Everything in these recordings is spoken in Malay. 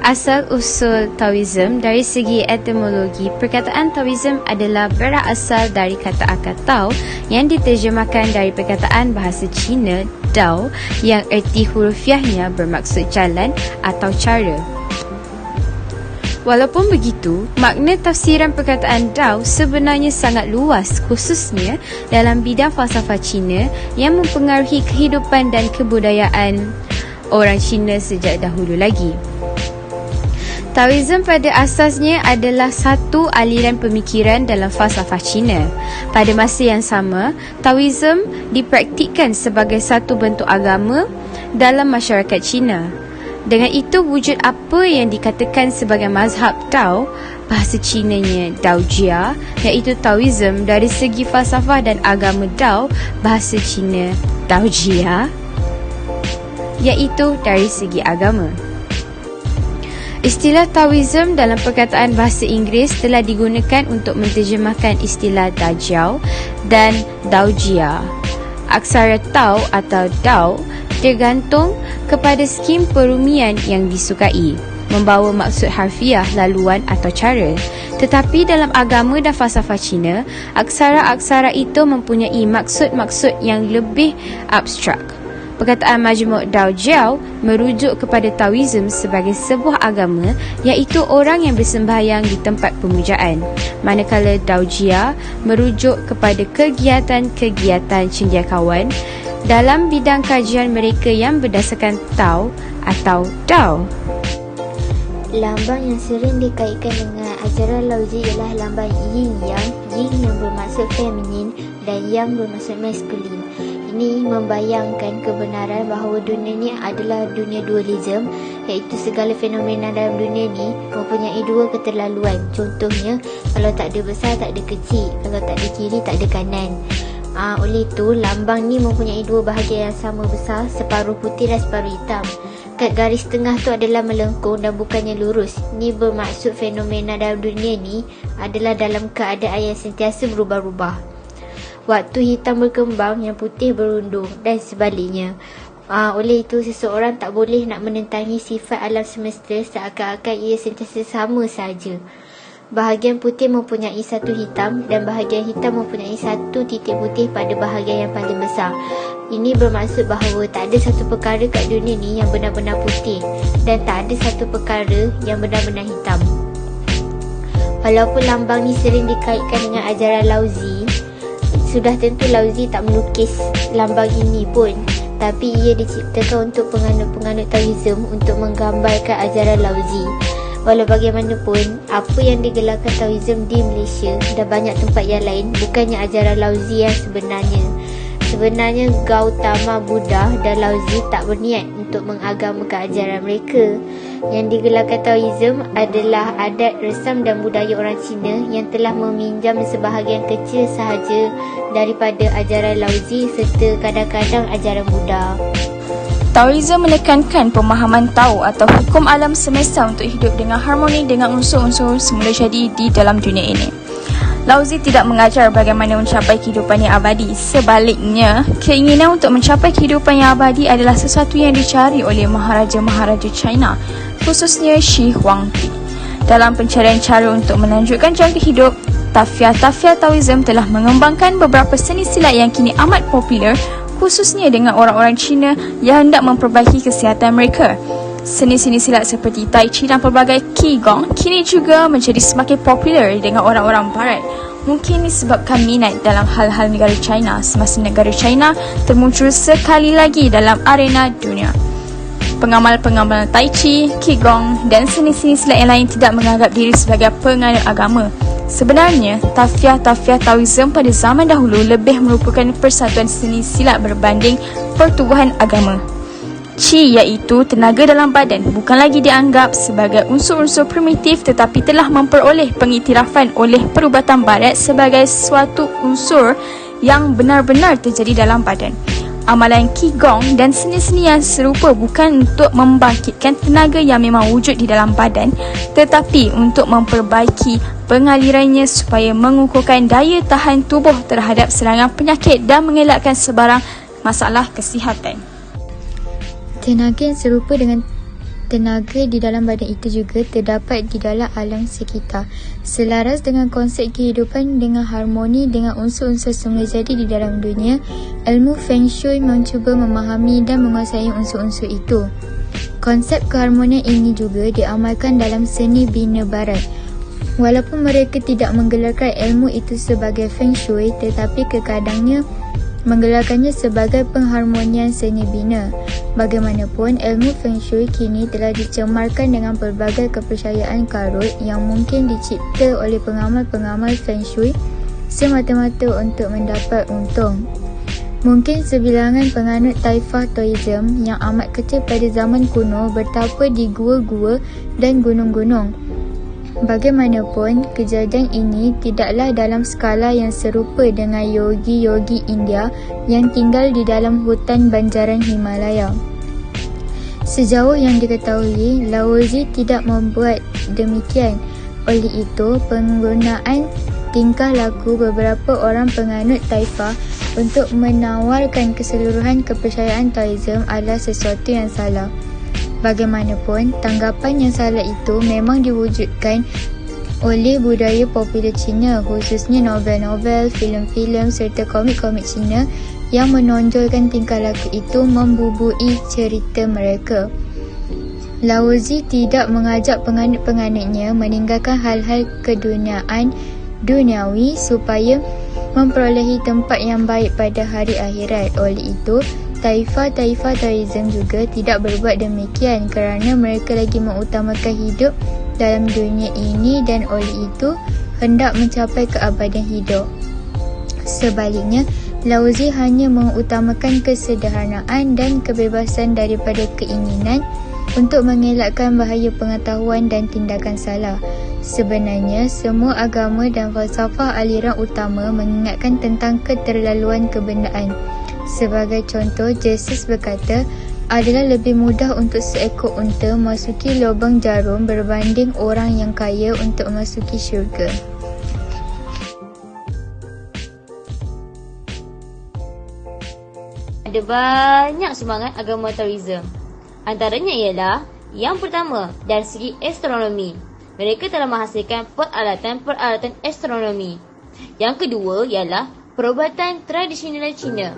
Asal-usul Taoism. Dari segi etimologi, perkataan Taoism adalah berasal dari kata akar Tao yang diterjemahkan dari perkataan bahasa Cina Dao yang erti hurufiahnya bermaksud jalan atau cara. Walaupun begitu, makna tafsiran perkataan Dao sebenarnya sangat luas, khususnya dalam bidang falsafah Cina yang mempengaruhi kehidupan dan kebudayaan orang Cina sejak dahulu lagi. Taoism pada asasnya adalah satu aliran pemikiran dalam falsafah Cina. Pada masa yang sama, Taoism dipraktikkan sebagai satu bentuk agama dalam masyarakat Cina. Dengan itu, wujud apa yang dikatakan sebagai mazhab Tao, bahasa Cinanya Daojia, iaitu Taoism dari segi falsafah, dan agama Dao, bahasa Cina Daojia, iaitu dari segi agama. Istilah Taoism dalam perkataan bahasa Inggeris telah digunakan untuk menterjemahkan istilah Dajiao dan Daojia. Aksara Tao atau Dao tergantung kepada skim perumian yang disukai, membawa maksud harfiah, laluan atau cara. Tetapi dalam agama dan falsafah Cina, aksara-aksara itu mempunyai maksud-maksud yang lebih abstrak. Perkataan majmuk Daojiao merujuk kepada Taoism sebagai sebuah agama, iaitu orang yang bersembahyang di tempat pemujaan, manakala Daojia merujuk kepada kegiatan-kegiatan cendekiawan dalam bidang kajian mereka yang berdasarkan Tao atau Dao. Lambang yang sering dikaitkan dengan ajaran Laozi ialah lambang yin-yang, yin yang bermaksud feminin dan yang bermaksud maskulin. Ini membayangkan kebenaran bahawa dunia ni adalah dunia dualism, iaitu segala fenomena dalam dunia ni mempunyai dua keterlaluan. Contohnya, kalau tak ada besar, tak ada kecil. Kalau tak ada kiri, tak ada kanan. Oleh itu, lambang ni mempunyai dua bahagian yang sama besar, separuh putih dan separuh hitam. Kat garis tengah tu adalah melengkung dan bukannya lurus. Ni bermaksud fenomena dalam dunia ni adalah dalam keadaan yang sentiasa berubah-ubah. Waktu hitam berkembang, yang putih berundung dan sebaliknya. Oleh itu, seseorang tak boleh nak menentangi sifat alam semesta seakan-akan ia sentiasa sama saja. Bahagian putih mempunyai satu hitam dan bahagian hitam mempunyai satu titik putih pada bahagian yang paling besar. Ini bermaksud bahawa tak ada satu perkara kat dunia ni yang benar-benar putih dan tak ada satu perkara yang benar-benar hitam. Walaupun lambang ni sering dikaitkan dengan ajaran Laozi, sudah tentu Laozi tak melukis lambang ini pun, tapi ia diciptakan untuk penganut-penganut Taoism untuk menggambarkan ajaran Laozi. Walau bagaimanapun, apa yang digelarkan Taoism di Malaysia dan banyak tempat yang lain bukannya ajaran Laozi yang sebenarnya. Sebenarnya Gautama Buddha dan Laozi tak berniat untuk mengagamakan ajaran mereka. Yang digelarkan Taoism adalah adat, resam dan budaya orang Cina yang telah meminjam sebahagian kecil sahaja daripada ajaran Laozi serta kadang-kadang ajaran Buddha. Taoism menekankan pemahaman Tao atau hukum alam semesta untuk hidup dengan harmoni dengan unsur-unsur semula jadi di dalam dunia ini. Laozi tidak mengajar bagaimana mencapai kehidupan yang abadi. Sebaliknya, keinginan untuk mencapai kehidupan yang abadi adalah sesuatu yang dicari oleh Maharaja-Maharaja China, khususnya Shi Huangdi. Dalam pencarian cara untuk melanjutkan jangka hidup, Tafiyah Taoism telah mengembangkan beberapa seni silat yang kini amat popular, khususnya dengan orang-orang Cina yang hendak memperbaiki kesihatan mereka. Seni-seni silat seperti Tai Chi dan pelbagai Qigong kini juga menjadi semakin popular dengan orang-orang barat. Mungkin disebabkan minat dalam hal-hal negara China semasa negara China termuncul sekali lagi dalam arena dunia. Pengamal-pengamal Tai Chi, Qigong dan seni-seni silat yang lain tidak menganggap diri sebagai penganut agama. Sebenarnya, Tafiyah Taoism pada zaman dahulu lebih merupakan persatuan seni silat berbanding pertubuhan agama. Qi iaitu tenaga dalam badan bukan lagi dianggap sebagai unsur-unsur primitif tetapi telah memperoleh pengiktirafan oleh perubatan barat sebagai suatu unsur yang benar-benar terjadi dalam badan. Amalan Qigong dan seni-seni yang serupa bukan untuk membangkitkan tenaga yang memang wujud di dalam badan tetapi untuk memperbaiki pengalirannya supaya mengukuhkan daya tahan tubuh terhadap serangan penyakit dan mengelakkan sebarang masalah kesihatan. Tenaga yang serupa dengan tenaga di dalam badan itu juga terdapat di dalam alam sekitar. Selaras dengan konsep kehidupan dengan harmoni dengan unsur-unsur semula jadi di dalam dunia, ilmu Feng Shui mencuba memahami dan menguasai unsur-unsur itu. Konsep keharmonian ini juga diamalkan dalam seni bina barat. Walaupun mereka tidak menggelarkan ilmu itu sebagai Feng Shui, tetapi kekadangnya menggelarkannya sebagai pengharmonian seni bina. Bagaimanapun, ilmu Feng Shui kini telah dicemarkan dengan pelbagai kepercayaan karut yang mungkin dicipta oleh pengamal-pengamal Feng Shui semata-mata untuk mendapat untung. Mungkin sebilangan penganut taifah Taoism yang amat kecil pada zaman kuno bertapa di gua-gua dan gunung-gunung. Bagaimanapun, kejadian ini tidaklah dalam skala yang serupa dengan yogi-yogi India yang tinggal di dalam hutan banjaran Himalaya. Sejauh yang diketahui, Laozi tidak membuat demikian. Oleh itu, penggunaan tingkah laku beberapa orang penganut taifah untuk menawarkan keseluruhan kepercayaan Taoism adalah sesuatu yang salah. Bagaimanapun, tanggapan yang salah itu memang diwujudkan oleh budaya popular Cina, khususnya novel-novel, filem-filem serta komik-komik Cina yang menonjolkan tingkah laku itu membubui cerita mereka. Laozi tidak mengajak penganut-penganutnya meninggalkan hal-hal keduniaan duniawi supaya memperolehi tempat yang baik pada hari akhirat. Oleh itu, taifah-taifah Taoism juga tidak berbuat demikian kerana mereka lagi mengutamakan hidup dalam dunia ini dan oleh itu hendak mencapai keabadian hidup. Sebaliknya, Laozi hanya mengutamakan kesederhanaan dan kebebasan daripada keinginan untuk mengelakkan bahaya pengetahuan dan tindakan salah. Sebenarnya, semua agama dan falsafah aliran utama mengingatkan tentang keterlaluan kebendaan. Sebagai contoh, Yesus berkata, adalah lebih mudah untuk seekor unta masuki lubang jarum berbanding orang yang kaya untuk masuki syurga. Ada banyak semangat agama Taoism. Antaranya ialah yang pertama, dari segi astronomi. Mereka telah menghasilkan peralatan astronomi. Yang kedua ialah perubatan tradisional Cina.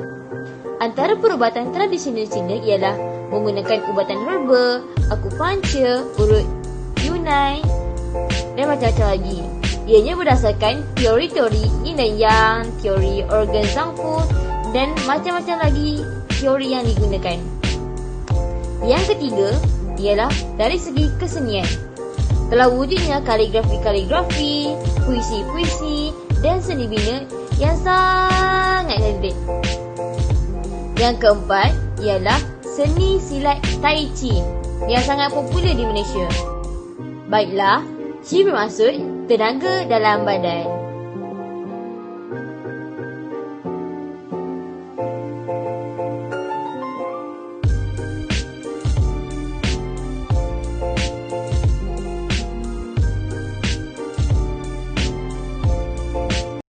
Antara perubatan tradisional Cina ialah menggunakan ubatan herba, akupunktur, urut Yunai dan macam-macam lagi. Ianya berdasarkan teori-teori yin dan yang, teori organ Zhangfu dan macam-macam lagi teori yang digunakan. Yang ketiga ialah dari segi kesenian. Telah wujudnya kaligrafi, puisi-puisi dan seni bina yang sangat cantik. Yang keempat ialah seni silat Tai Chi yang sangat popular di Malaysia. Baiklah, Chi bermaksud tenaga dalam badan.